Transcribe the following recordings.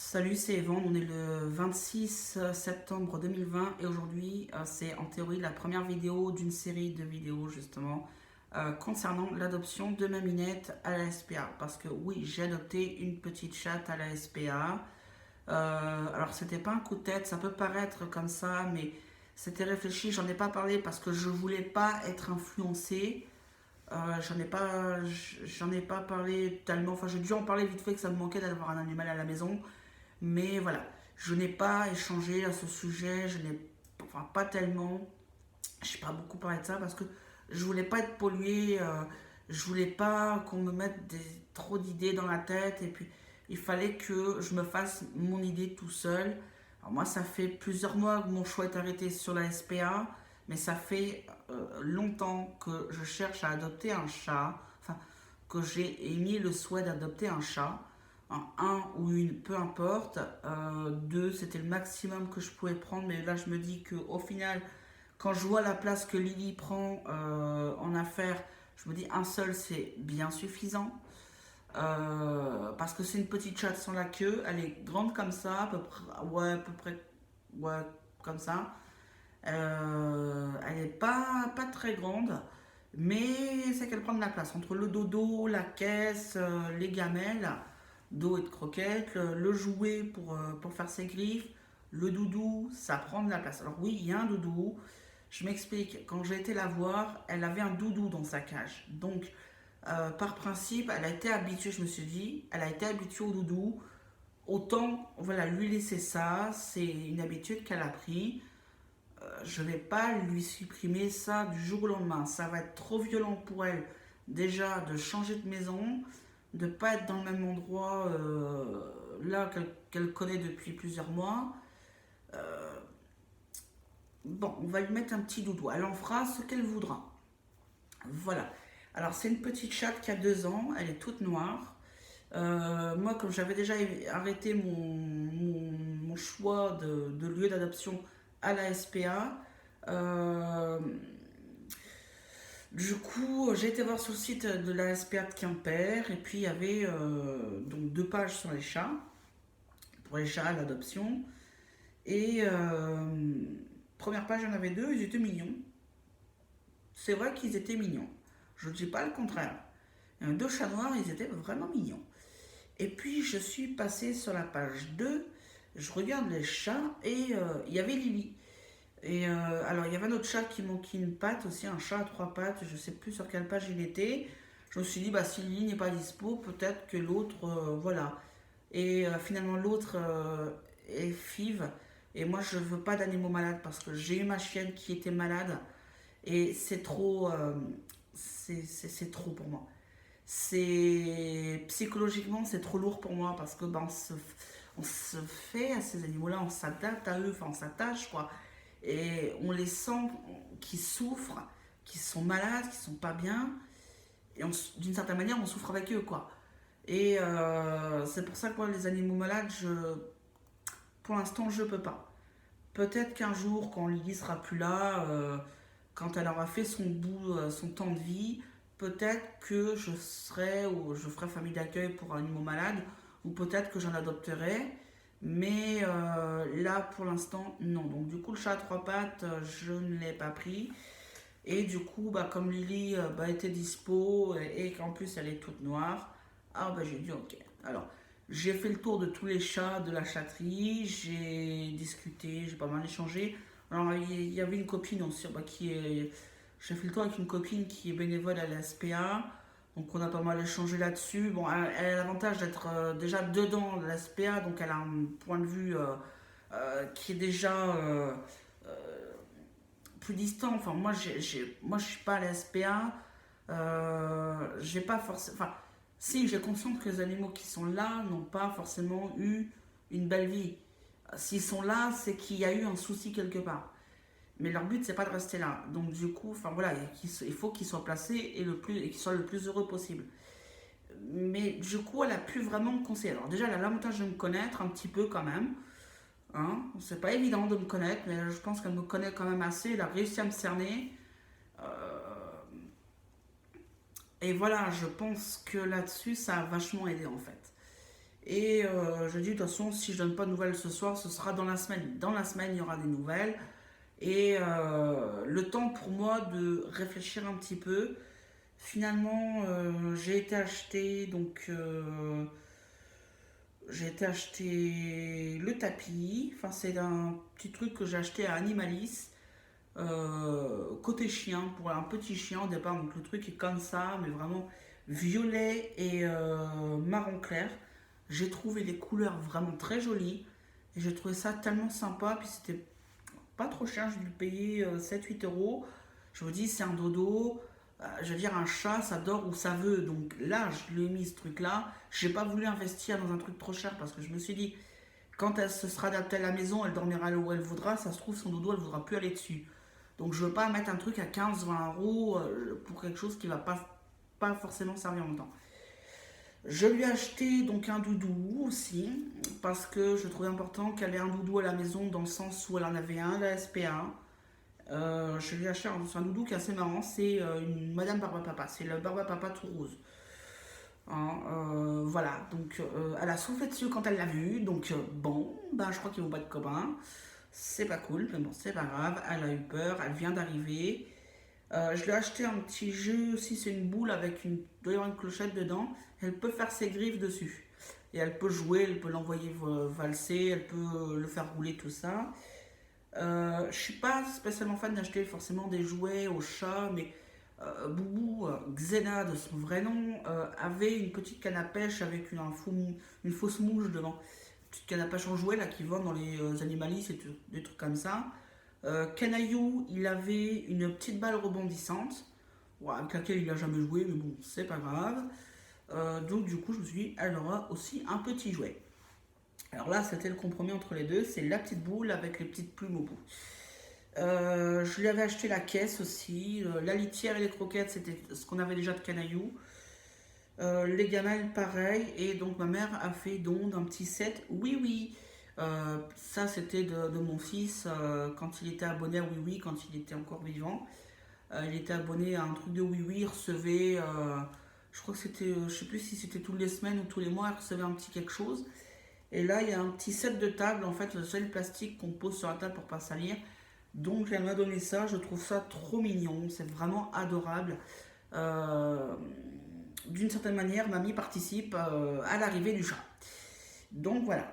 Salut, c'est Evan, on est le 26 septembre 2020 et aujourd'hui c'est en théorie la première vidéo d'une série de vidéos justement concernant l'adoption de ma minette à la SPA. Parce que oui, j'ai adopté une petite chatte à la SPA. Alors c'était pas un coup de tête, ça peut paraître comme ça, mais c'était réfléchi, j'en ai pas parlé parce que je voulais pas être influencée. J'en ai pas parlé tellement, enfin j'ai dû en parler vite fait que ça me manquait d'avoir un animal à la maison. Mais voilà, je n'ai pas échangé à ce sujet, je n'ai enfin, pas tellement, je n'ai pas beaucoup parlé de ça parce que je voulais pas être polluée, je voulais pas qu'on me mette trop d'idées dans la tête et puis il fallait que je me fasse mon idée tout seul. Alors moi, ça fait plusieurs mois que mon choix est arrêté sur la SPA, mais ça fait longtemps que je cherche à adopter un chat, enfin que j'ai émis le souhait d'adopter un chat un ou une, peu importe. Deux, c'était le maximum que je pouvais prendre, mais là je me dis qu'au final, quand je vois la place que Lily prend en affaires, je me dis un seul c'est bien suffisant. Parce que c'est une petite chatte sans la queue, elle est grande comme ça, à peu près, ouais, comme ça. Elle est pas très grande, mais c'est qu'elle prend de la place. Entre le dodo, la caisse, les gamelles, d'eau et de croquettes, le jouet pour faire ses griffes, le doudou, ça prend de la place. Alors oui, il y a un doudou. Je m'explique, quand j'ai été la voir, elle avait un doudou dans sa cage. Donc, par principe, elle a été habituée, je me suis dit, elle a été habituée au doudou. Autant, voilà, lui laisser ça, c'est une habitude qu'elle a pris. Je vais pas lui supprimer ça du jour au lendemain. Ça va être trop violent pour elle déjà de changer de maison, de pas être dans le même endroit là qu'elle connaît depuis plusieurs mois. Bon, on va lui mettre un petit doudou. Elle en fera ce qu'elle voudra. Voilà. Alors c'est une petite chatte qui a 2 ans. Elle est toute noire. Moi, comme j'avais déjà arrêté mon choix de lieu d'adoption à la SPA, euh, du coup, j'ai été voir sur le site de la SPA de Quimper et puis il y avait donc 2 pages sur les chats, pour les chats à l'adoption. Et première page, il y en avait 2, ils étaient mignons. C'est vrai qu'ils étaient mignons. Je ne dis pas le contraire. Il y en a 2 chats noirs, ils étaient vraiment mignons. Et puis je suis passée sur la page 2, je regarde les chats et il y avait Lily. Et alors il y avait un autre chat qui manquait une patte aussi, un chat à 3 pattes, je sais plus sur quelle page il était. Je me suis dit, bah si Lily n'est pas dispo, peut-être que l'autre, voilà. Et finalement l'autre est FIV. Et moi je veux pas d'animaux malades parce que j'ai eu ma chienne qui était malade et c'est trop, c'est trop pour moi. C'est psychologiquement c'est trop lourd pour moi parce que ben, on se fait à ces animaux-là, on s'adapte à eux, enfin on s'attache quoi. Et on les sent qui souffrent, qui sont malades, qui sont pas bien. Et d'une certaine manière, on souffre avec eux quoi. Et c'est pour ça que moi, les animaux malades, pour l'instant, je peux pas. Peut-être qu'un jour, quand Lily sera plus là, quand elle aura fait son bout, son temps de vie, peut-être que je serai ou je ferai famille d'accueil pour animaux malades, ou peut-être que j'en adopterai. Mais là, pour l'instant, non. Donc du coup, le chat à 3 pattes, je ne l'ai pas pris. Et du coup, bah, comme Lily bah, était dispo et qu'en plus elle est toute noire, ah bah j'ai dit ok. Alors, j'ai fait le tour de tous les chats de la chatterie, j'ai discuté, j'ai pas mal échangé. Alors, il y avait une copine aussi, bah, qui est. J'ai fait le tour avec une copine qui est bénévole à la SPA, donc on a pas mal échangé là-dessus. Bon, elle a l'avantage d'être déjà dedans de la SPA, donc elle a un point de vue qui est déjà plus distant. Enfin, moi, je suis pas à la SPA. J'ai pas forcément. Enfin, si, j'ai conscience que les animaux qui sont là n'ont pas forcément eu une belle vie. S'ils sont là, c'est qu'il y a eu un souci quelque part. Mais leur but, c'est pas de rester là. Donc, du coup, enfin voilà, il faut qu'ils soient placés et qu'ils soient le plus heureux possible. Mais du coup, elle a pu vraiment me conseiller. Alors, déjà, elle a l'avantage de me connaître un petit peu quand même. Hein. C'est pas évident de me connaître, mais je pense qu'elle me connaît quand même assez. Elle a réussi à me cerner. Euh, et voilà, je pense que là-dessus, ça a vachement aidé en fait. Et je dis, de toute façon, si je donne pas de nouvelles ce soir, ce sera dans la semaine. Dans la semaine, il y aura des nouvelles. Et le temps pour moi de réfléchir un petit peu. Finalement, j'ai été acheter le tapis. Enfin, c'est un petit truc que j'ai acheté à Animalis. Côté chien, pour un petit chien au départ. Donc le truc est comme ça, mais vraiment violet et marron clair. J'ai trouvé les couleurs vraiment très jolies. Et j'ai trouvé ça tellement sympa. Puis c'était pas trop cher, j'ai dû le payer 7-8 euros. Je me dis, c'est un dodo. Je veux dire, un chat, ça dort où ça veut. Donc là, je lui ai mis ce truc-là. J'ai pas voulu investir dans un truc trop cher parce que je me suis dit, quand elle se sera adaptée à la maison, elle dormira là où elle voudra. Ça se trouve, son dodo, elle voudra plus aller dessus. Donc je veux pas mettre un truc à 15-20 euros pour quelque chose qui va pas forcément servir longtemps. Je lui ai acheté donc un doudou aussi, parce que je trouvais important qu'elle ait un doudou à la maison, dans le sens où elle en avait un, la SPA. Je lui ai acheté un doudou qui est assez marrant, c'est une Madame Barbapapa, c'est le Barbapapa tout rose. Hein, voilà, donc elle a soufflé dessus quand elle l'a vu, donc bon, ben, je crois qu'ils vont pas être copains. C'est pas cool, mais bon, c'est pas grave, elle a eu peur, elle vient d'arriver. Je lui ai acheté un petit jeu aussi, c'est une boule avec doit y avoir une clochette dedans. Elle peut faire ses griffes dessus. Et elle peut jouer, elle peut l'envoyer valser, elle peut le faire rouler, tout ça. Je suis pas spécialement fan d'acheter forcément des jouets au chat, mais Boubou, Xena de son vrai nom, avait une petite canne à pêche avec une fausse mouche devant. Une petite canne à pêche en jouet là qui vend dans les animalistes et des trucs comme ça. Canaillou, il avait une petite balle rebondissante, ouais, avec laquelle il n'a jamais joué, mais bon, c'est pas grave. Donc du coup, je me suis dit, elle aura aussi un petit jouet. Alors là, c'était le compromis entre les deux, c'est la petite boule avec les petites plumes au bout. Je lui avais acheté la caisse aussi, la litière et les croquettes, c'était ce qu'on avait déjà de Canaillou. Les gamelles, pareil. Et donc ma mère a fait don d'un petit set. Oui, oui. Ça, c'était de mon fils quand il était abonné à Oui Oui, quand il était encore vivant. Il était abonné à un truc de Oui Oui. Il recevait, je crois que c'était, je sais plus si c'était toutes les semaines ou tous les mois, il recevait un petit quelque chose. Et là, il y a un petit set de table, en fait, le seul plastique qu'on pose sur la table pour pas salir. Donc elle m'a donné ça, je trouve ça trop mignon, c'est vraiment adorable. Euh, D'une certaine manière, mamie participe à l'arrivée du chat. Donc voilà.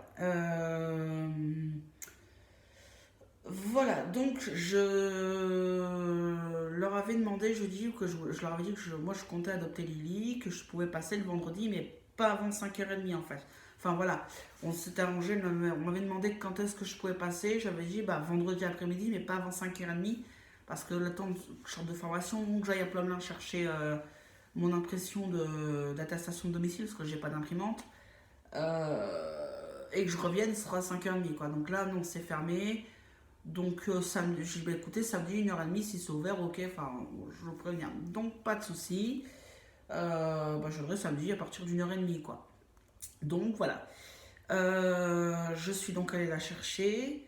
Voilà, donc je leur avais demandé, je dis que je leur avais dit que moi je comptais adopter Lily, que je pouvais passer le vendredi, mais pas avant 5h30 en fait. Enfin voilà, on s'était arrangé, on m'avait demandé quand est-ce que je pouvais passer, j'avais dit bah vendredi après-midi, mais pas avant 5h30, parce que le temps que je sorte de formation, que j'aille à Plomelin chercher mon impression d'attestation de domicile, parce que j'ai pas d'imprimante, et que je revienne, ce sera 5h30 quoi. Donc là, non, c'est fermé. Donc samedi, je vais écouter samedi 1h30 si c'est ouvert, ok, enfin je vous préviens. Donc pas de souci. Bah, je viendrai samedi à partir d'1h30 quoi. Donc voilà. Je suis donc allée la chercher.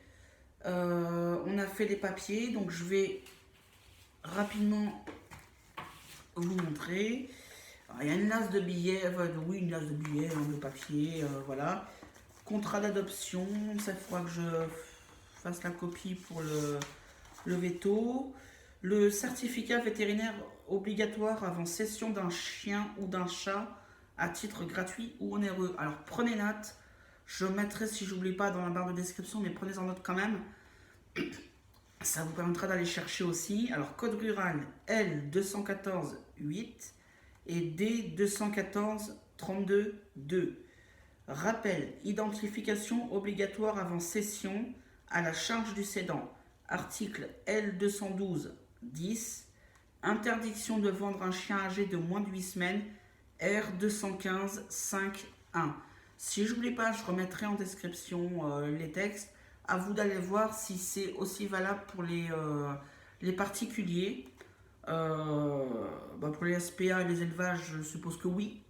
On a fait les papiers, donc je vais rapidement vous montrer. Alors, il y a une lasse de billets, oui une lasse de billets, hein, de papier, voilà. Contrat d'adoption, ça il faudra que je fasse la copie pour le veto. Le certificat vétérinaire obligatoire avant cession d'un chien ou d'un chat à titre gratuit ou onéreux. Alors prenez note, je mettrai si j'oublie pas dans la barre de description, mais prenez en note quand même. Ça vous permettra d'aller chercher aussi. Alors code rural L214-8 et D214-32-2. Rappel, identification obligatoire avant cession à la charge du cédant. Article L212-10. Interdiction de vendre un chien âgé de moins de 8 semaines. R215-5-1. Si je n'oublie pas, je remettrai en description les textes. À vous d'aller voir si c'est aussi valable pour les particuliers. Bah pour les SPA et les élevages, je suppose que oui,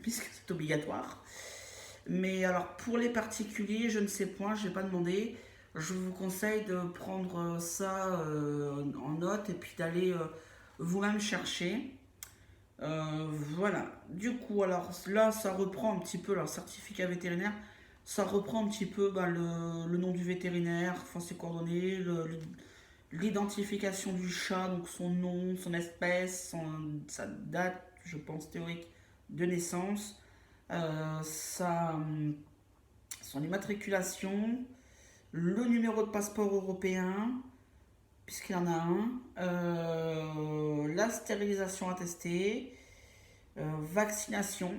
puisque c'est obligatoire. Mais alors pour les particuliers, je ne sais point, je n'ai pas demandé. Je vous conseille de prendre ça en note et puis d'aller vous-même chercher. Voilà. Du coup, alors là, ça reprend un petit peu leur certificat vétérinaire. Ça reprend un petit peu le nom du vétérinaire, enfin ses coordonnées, l'identification du chat, donc son nom, son espèce, sa date, je pense, théorique de naissance, sa, son immatriculation, le numéro de passeport européen, puisqu'il y en a un, la stérilisation attestée, vaccination.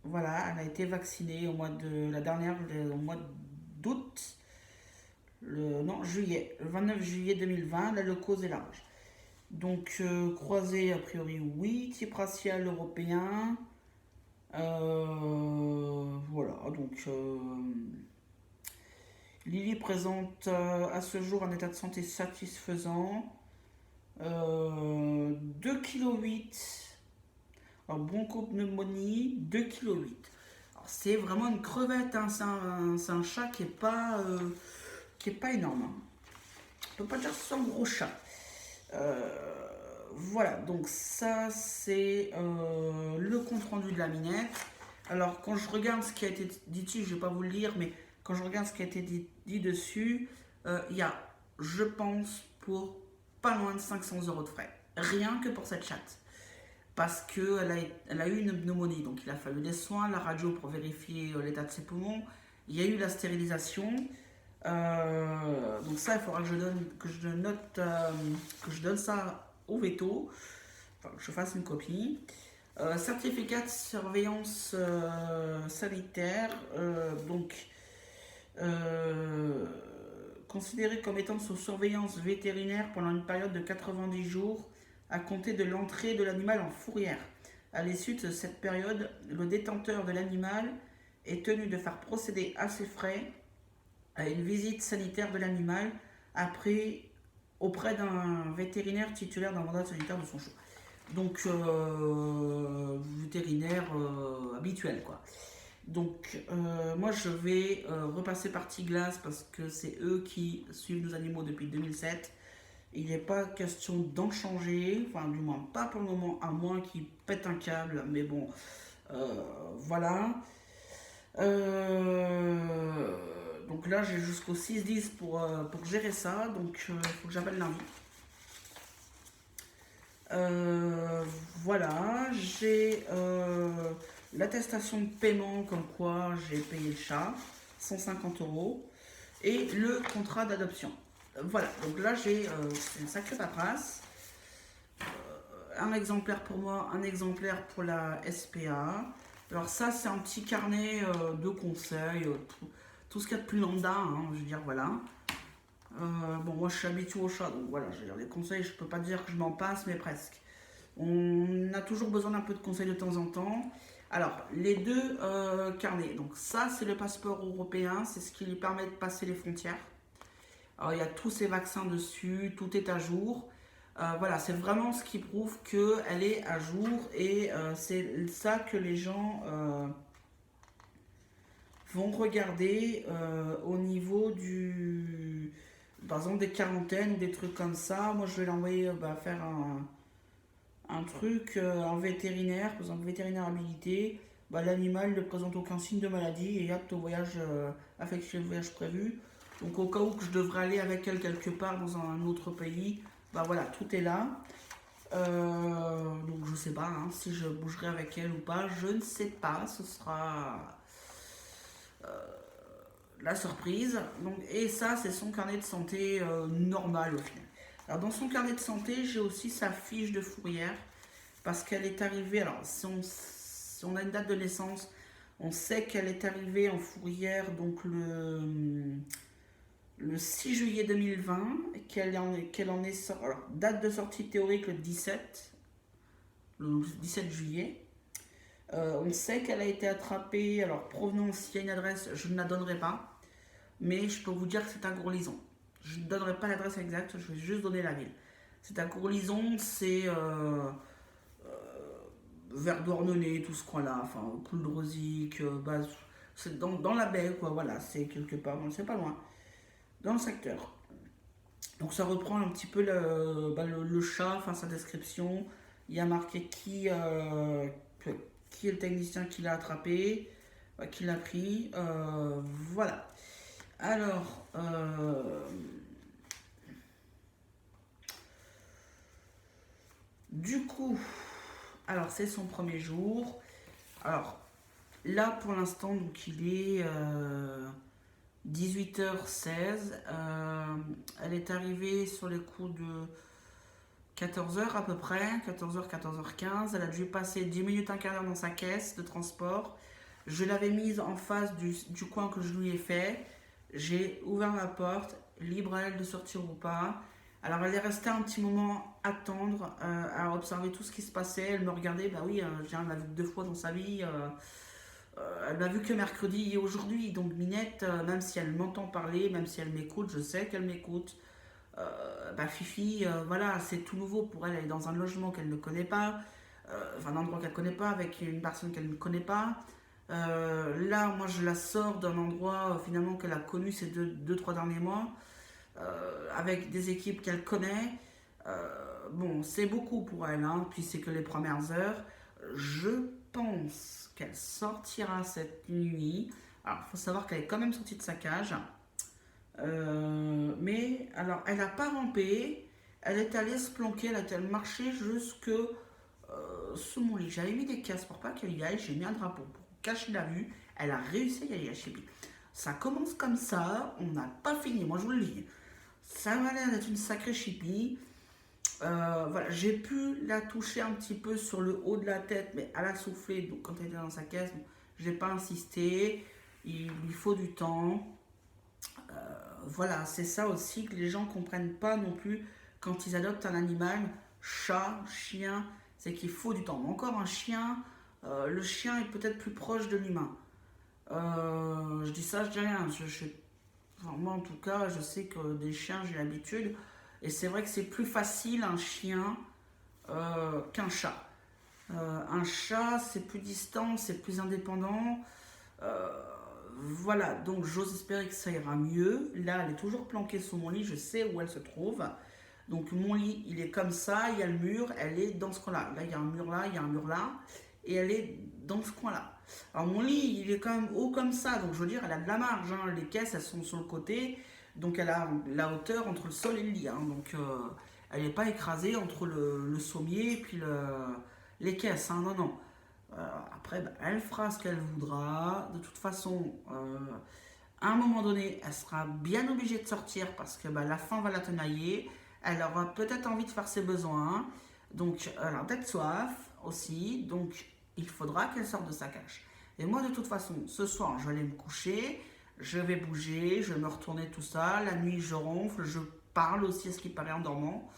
Voilà, elle a été vaccinée au mois de la dernière, au mois d'août, non, juillet, le 29 juillet 2020, la leucose et la rage. Donc, croisé, a priori, oui, type racial européen. Voilà, donc Lily présente à ce jour un état de santé satisfaisant. 2,8 kg. Alors, bronchopneumonie, 2,8 kg. C'est vraiment une crevette, hein. C'est un chat qui est pas énorme, hein. On peut pas dire que c'est un gros chat. Voilà, donc ça c'est le compte rendu de la minette. Alors quand je regarde ce qui a été dit dessus, je ne vais pas vous le lire, mais quand je regarde ce qui a été dit dessus, il y a, je pense, pour pas loin de 500 € de frais. Rien que pour cette chatte. Parce qu'elle a eu une pneumonie, donc il a fallu des soins, la radio pour vérifier l'état de ses poumons. Il y a eu la stérilisation. Donc ça, il faudra que je note, que je donne ça au veto, enfin, que je fasse une copie. Certificat de surveillance sanitaire, donc euh, considéré comme étant sous surveillance vétérinaire pendant une période de 90 jours à compter de l'entrée de l'animal en fourrière. À l'issue de cette période, le détenteur de l'animal est tenu de faire procéder à ses frais à une visite sanitaire de l'animal après auprès d'un vétérinaire titulaire d'un mandat sanitaire de son choix. Donc vétérinaire habituel quoi. Donc moi je vais repasser par Tiglas parce que c'est eux qui suivent nos animaux depuis 2007. Il n'est pas question d'en changer, enfin du moins pas pour le moment, à moins qu'ils pètent un câble, mais bon, voilà. Euh, donc là, j'ai jusqu'au 6-10 pour gérer ça. Donc il faut que j'appelle lundi. Euh, voilà, j'ai l'attestation de paiement comme quoi j'ai payé le chat, 150 € et le contrat d'adoption. Voilà, donc là j'ai une sacrée paperasse. Un exemplaire pour moi, un exemplaire pour la SPA. Alors ça, c'est un petit carnet de conseils, tout ce qu'il y a de plus lambda, hein, je veux dire, voilà. Bon, moi je suis habitué au chat, donc voilà, je veux dire, les conseils, je peux pas dire que je m'en passe, mais presque. On a toujours besoin d'un peu de conseils de temps en temps. Alors, les deux carnets, donc ça, c'est le passeport européen, c'est ce qui lui permet de passer les frontières. Alors, il y a tous ces vaccins dessus, tout est à jour. Voilà, c'est vraiment ce qui prouve qu'elle est à jour et c'est ça que les gens vont regarder au niveau du, par exemple, des quarantaines ou des trucs comme ça. Moi, je vais l'envoyer faire un truc en vétérinaire, par exemple, vétérinaire habilité. L'animal ne présente aucun signe de maladie et apte au voyage, affectueux le voyage prévu. Donc, au cas où que je devrais aller avec elle quelque part dans un autre pays, voilà, tout est là. Donc je sais pas hein, si je bougerai avec elle ou pas, je ne sais pas, ce sera la surprise. Donc, et ça, c'est son carnet de santé normal au final. Alors dans son carnet de santé, j'ai aussi sa fiche de fourrière parce qu'elle est arrivée. Alors si on a une date de naissance, on sait qu'elle est arrivée en fourrière donc le 6 juillet 2020, qu'elle en est sortie. Alors date de sortie théorique le 17 juillet. On sait qu'elle a été attrapée. Alors provenance, s'il y a une adresse, je ne la donnerai pas, mais je peux vous dire que c'est à Gourlison. Je ne donnerai pas l'adresse exacte, je vais juste donner la ville. C'est à Gourlison, c'est vers Douarnenez, tout ce coin-là, enfin, Poule de Rosique, c'est dans la baie, quoi, voilà, c'est quelque part, c'est pas loin, dans le secteur. Donc ça reprend un petit peu le chat, enfin sa description. Il y a marqué qui est le technicien qui l'a attrapé, qui l'a pris. Voilà. Alors, du coup, alors c'est son premier jour. Alors, là pour l'instant, donc il est 18h16. Elle est arrivée sur les coups de 14h à peu près, 14h, 14h15. Elle a dû passer 10 minutes, un quart d'heure dans sa caisse de transport. Je l'avais mise en face du coin que je lui ai fait. J'ai ouvert la porte, libre à elle de sortir ou pas. Alors elle est restée un petit moment à attendre, à observer tout ce qui se passait. Elle me regardait, bah oui, elle l'a vu 2 fois dans sa vie. Elle m'a vu que mercredi et aujourd'hui. Donc Minette, même si elle m'entend parler, même si elle m'écoute, je sais qu'elle m'écoute. Bah Fifi, voilà, c'est tout nouveau pour elle. Elle est dans un logement qu'elle ne connaît pas, enfin un endroit qu'elle ne connaît pas, avec une personne qu'elle ne connaît pas. Là, moi, je la sors d'un endroit finalement qu'elle a connu ces deux, trois derniers mois, avec des équipes qu'elle connaît. Bon, c'est beaucoup pour elle, hein, puis c'est que les premières heures. Je pense qu'elle sortira cette nuit. Alors, il faut savoir qu'elle est quand même sortie de sa cage. Mais alors, elle n'a pas rampé, elle est allée se planquer, elle a marché jusque sous mon lit. J'avais mis des cases pour pas qu'elle y aille, j'ai mis un drapeau pour cacher la vue. Elle a réussi à y aller à Chibi. Ça commence comme ça, on n'a pas fini, moi je vous le dis. Ça m'a l'air d'être une sacrée chipie. Voilà, j'ai pu la toucher un petit peu sur le haut de la tête, mais elle a soufflé, donc quand elle était dans sa caisse, bon, je n'ai pas insisté. Il lui faut du temps. Voilà, c'est ça aussi que les gens ne comprennent pas non plus quand ils adoptent un animal, chat, chien, c'est qu'il faut du temps. Mais encore un chien, le chien est peut-être plus proche de l'humain. Je dis ça, je dis rien. Enfin, moi en tout cas, je sais que des chiens, j'ai l'habitude. Et c'est vrai que c'est plus facile un chien qu'un chat. Un chat, c'est plus distant, c'est plus indépendant. Euh, voilà, donc j'ose espérer que ça ira mieux. Là, elle est toujours planquée sous mon lit, je sais où elle se trouve. Donc mon lit, il est comme ça, il y a le mur, elle est dans ce coin-là. Là, il y a un mur là, il y a un mur là, et elle est dans ce coin-là. Alors mon lit, il est quand même haut comme ça, donc je veux dire, elle a de la marge, hein. Les caisses, elles sont sur le côté, donc elle a la hauteur entre le sol et le lit, hein. Donc elle n'est pas écrasée entre le sommier et puis les caisses, hein. Non, non. Après, bah, elle fera ce qu'elle voudra. De toute façon, à un moment donné, elle sera bien obligée de sortir parce que bah, la faim va la tenailler. Elle aura peut-être envie de faire ses besoins. Donc, elle a peut-être soif aussi. Donc, il faudra qu'elle sorte de sa cage. Et moi, de toute façon, ce soir, je vais aller me coucher. Je vais bouger, je vais me retourner tout ça. La nuit, je ronfle. Je parle aussi à ce qui paraît en dormant.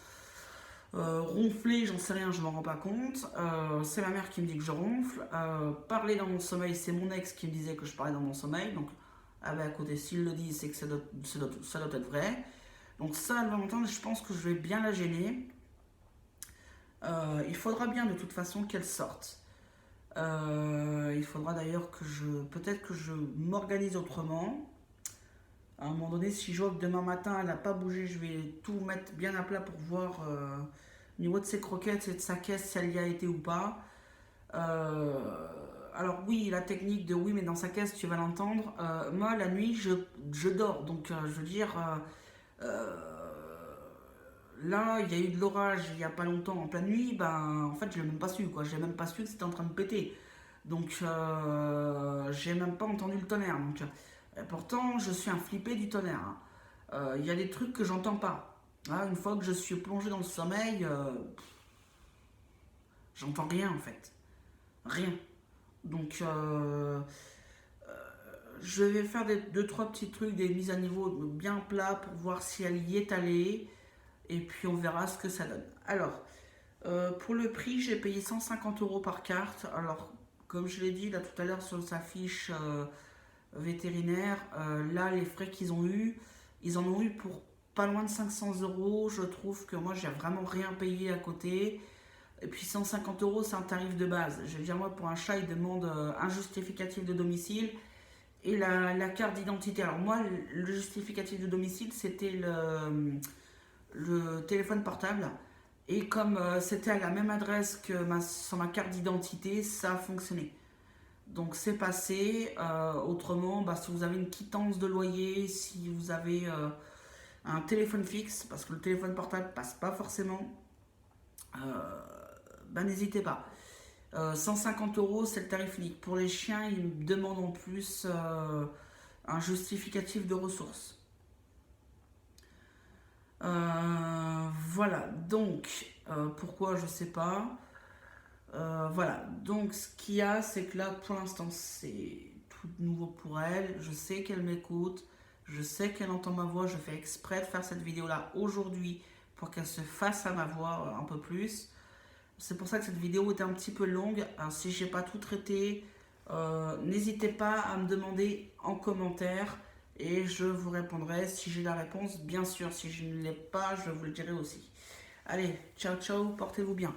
Ronfler, j'en sais rien, je m'en rends pas compte. C'est ma mère qui me dit que je ronfle. Parler dans mon sommeil, c'est mon ex qui me disait que je parlais dans mon sommeil. Donc, ah ben, à côté, s'il le dit, c'est que ça doit être vrai. Donc ça, elle va m'entendre, je pense que je vais bien la gêner. Il faudra bien de toute façon qu'elle sorte. Il faudra d'ailleurs peut-être que je m'organise autrement. À un moment donné, si je vois que demain matin elle n'a pas bougé, je vais tout mettre bien à plat pour voir au niveau de ses croquettes et de sa caisse si elle y a été ou pas. Alors oui, la technique de oui, mais dans sa caisse, tu vas l'entendre. Moi, la nuit, je dors. Donc, je veux dire, là, il y a eu de l'orage il n'y a pas longtemps en pleine nuit. Ben, en fait, je l'ai même pas su, quoi. J'ai même pas su que c'était en train de péter. Donc, j'ai même pas entendu le tonnerre. Donc, pourtant, je suis un flippé du tonnerre, hein. Il y a des trucs que j'entends pas. Ah, une fois que je suis plongé dans le sommeil, j'entends rien en fait. Rien. Donc, je vais faire deux, trois petits trucs, des mises à niveau bien plats pour voir si elle y est allée. Et puis, on verra ce que ça donne. Alors, pour le prix, j'ai payé 150 € par carte. Alors, comme je l'ai dit là tout à l'heure sur sa fiche vétérinaire, là, les frais qu'ils ont eu, ils en ont eu pour pas loin de 500 €. Je trouve que moi, j'ai vraiment rien payé à côté. Et puis 150 €, c'est un tarif de base. Je veux dire, moi, pour un chat, ils demandent un justificatif de domicile et la carte d'identité. Alors moi, le justificatif de domicile, c'était le téléphone portable. Et comme c'était à la même adresse que sur ma carte d'identité, ça a fonctionné. Donc c'est passé. Autrement, bah, si vous avez une quittance de loyer, si vous avez un téléphone fixe, parce que le téléphone portable passe pas forcément, bah, n'hésitez pas. 150 euros, c'est le tarif unique. Pour les chiens, ils me demandent en plus un justificatif de ressources. Voilà, donc pourquoi je sais pas. Voilà, donc ce qu'il y a, c'est que là pour l'instant c'est tout nouveau pour elle. Je sais qu'elle m'écoute, je sais qu'elle entend ma voix. Je fais exprès de faire cette vidéo là aujourd'hui pour qu'elle se fasse à ma voix un peu plus. C'est pour ça que cette vidéo était un petit peu longue. Alors, si j'ai pas tout traité, n'hésitez pas à me demander en commentaire et je vous répondrai si j'ai la réponse. Bien sûr, si je ne l'ai pas, je vous le dirai aussi. Allez, ciao ciao, portez-vous bien.